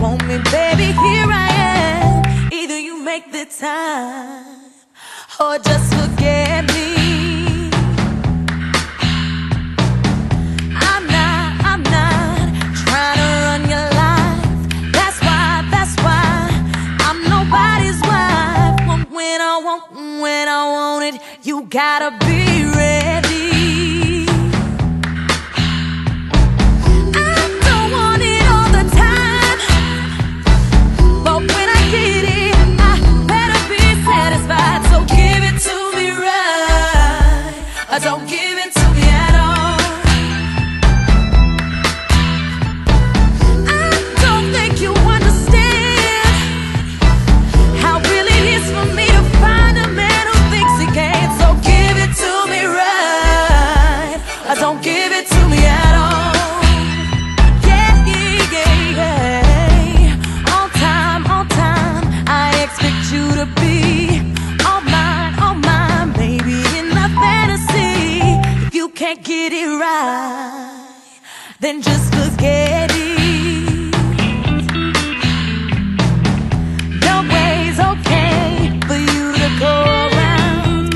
want me, baby, here I am. Either you make the time or just forget me. I'm not trying to run your life. That's why I'm nobody's wife. When I want it, you gotta be ready. Don't give it to me at all. I don't think you understand how really it is for me to find a man who thinks he can. So give it to me right. Don't give it to me at all. Yeah, yeah, yeah. On time, I expect you to be all mine, baby, in the fantasy. You can't get it right, then just forget it. No way's okay for you to go around.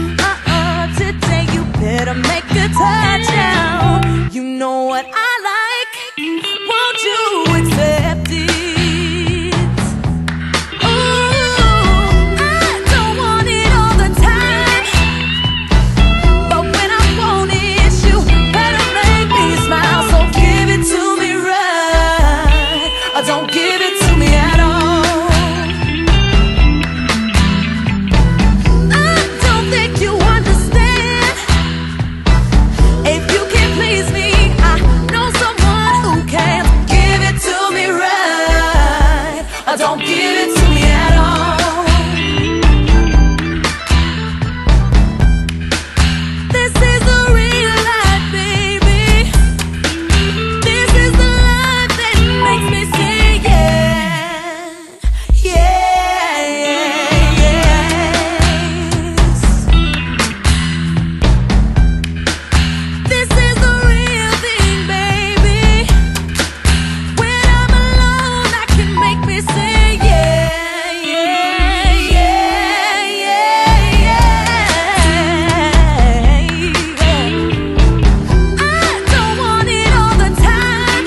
Today you better make a touchdown. You know what I like, won't you accept it? Ooh, I don't want it all the time, but when I want it, you better make me smile. So give it to me right, or don't give it to me at all. I don't think you understand. If you can't please me, I know someone who can. Give it to me right, or don't give it to me at all. This is the real life, baby. This is the life that makes me sing, yeah, yeah, yes. This is the real thing, baby. When I'm alone, I can make me sing, yeah, yeah, yeah, yeah, yeah. I don't want it all the time,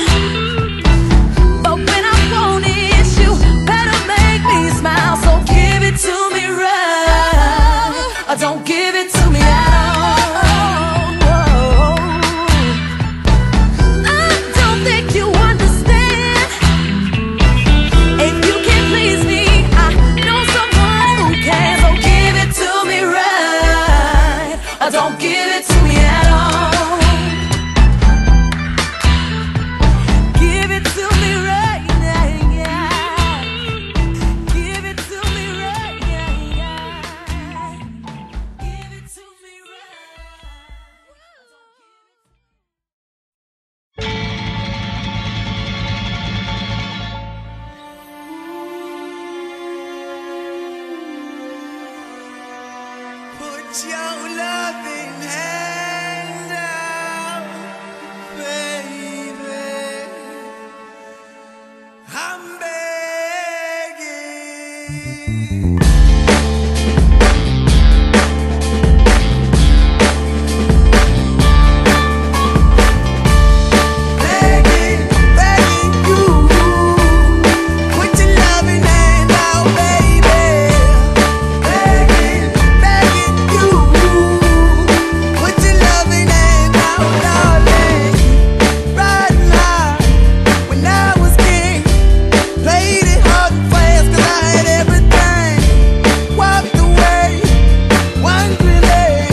but when I want it, you better make me smile. So give it to me right, or don't give it to me at all. I don't think you understand. If you can't please me, I know someone who can. So give it to me right, or don't give it to me at all. Give it to me right, yeah, yeah. Give it to me right, yeah, yeah. Give it to me right. Put your loving hand out, baby. I'm begging. Begging, begging you. Put your loving hand out, baby. Begging, begging you. Put your loving hand out, darling. Right now, when I was king, played it hard and fast 'cause I had everything. Walked away, wondering,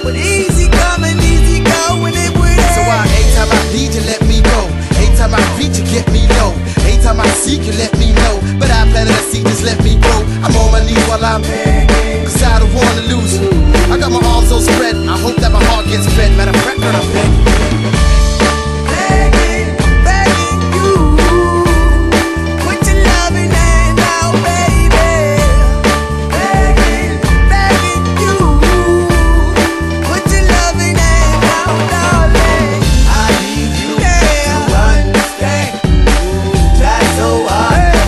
but easy coming, easy going, it would end. So every time I need you, let me go. Every time I feed you, get me low. Every time I seek you, let me know. But I planted a seed, just let me grow. I'm on my knees while I'm begging, 'cause I don't wanna lose you. I got my arms so spread, I hope that my heart gets fed. Matter of fact, girl, I'm begging. Begging, begging you. Put your loving hand out, baby. Begging, begging you. Put your loving hand out, darling. I need you to understand. Try so hard.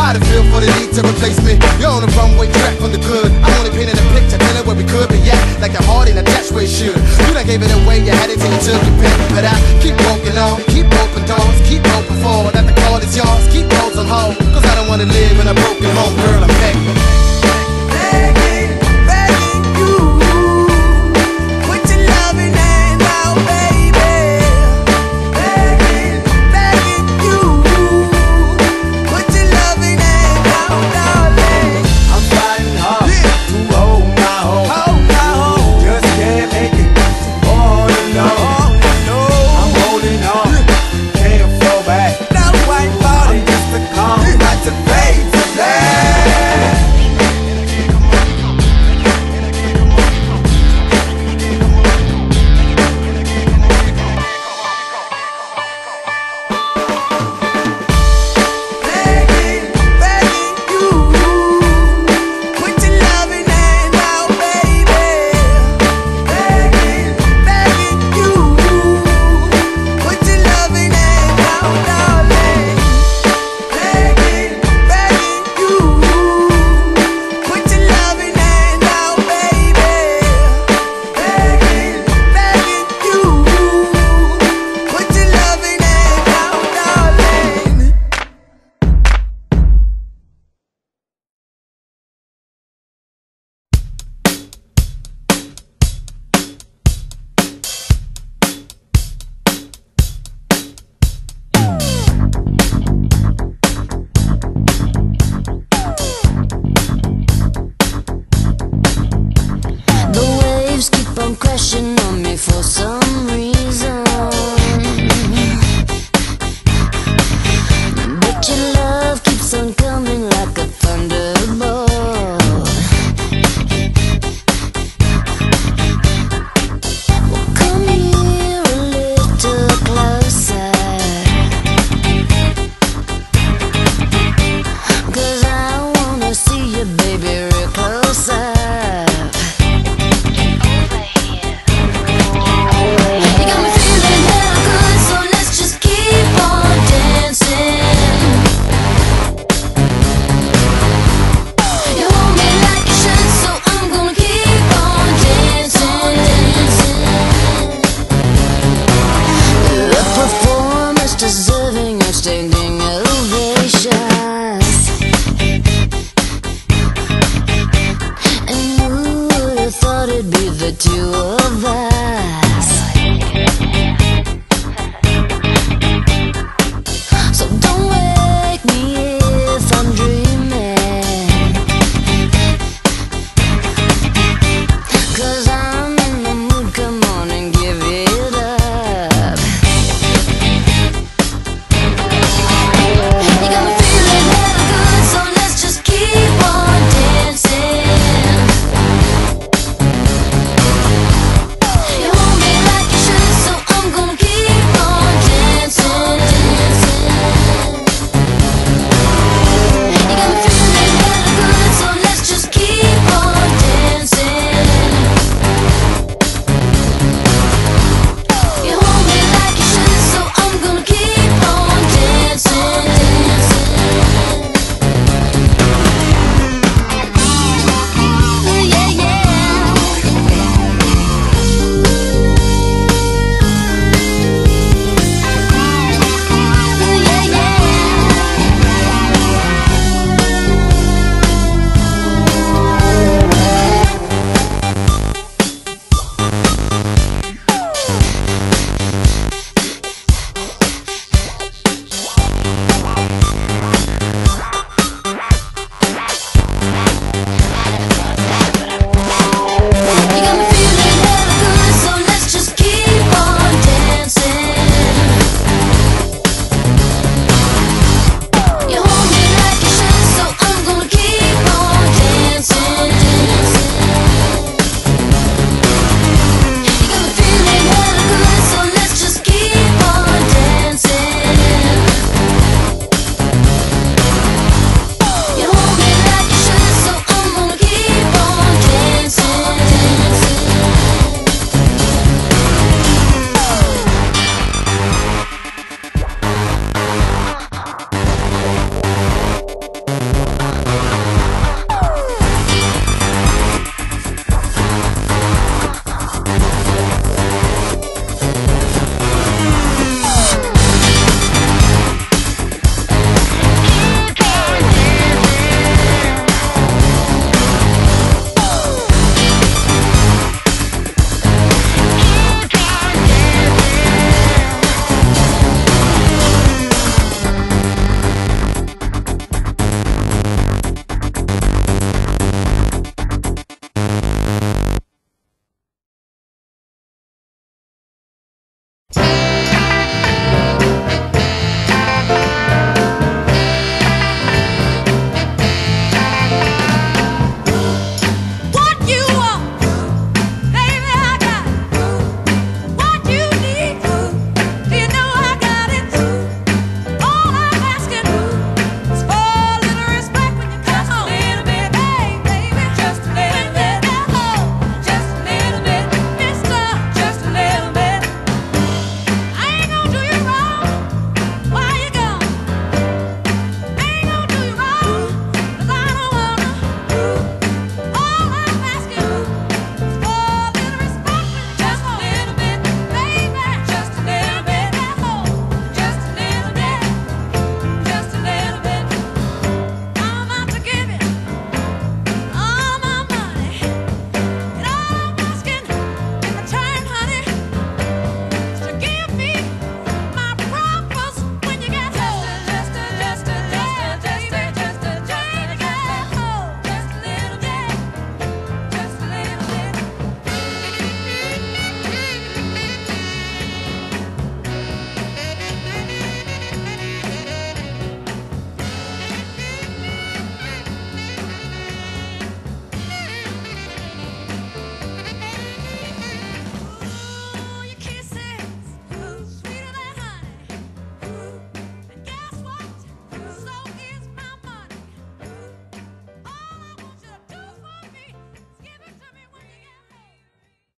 How to feel for the need to replace me. You're on the runway track from the good. I'm only painting a picture, telling where we could be at. Like your heart ain't attached where it should. You done gave it away, you had it till you took your pick. But I keep walking on, keep open doors, keep open forward. That the call is yours, keep those on hold. Cause I don't wanna live in a broken home, girl, I'm begging.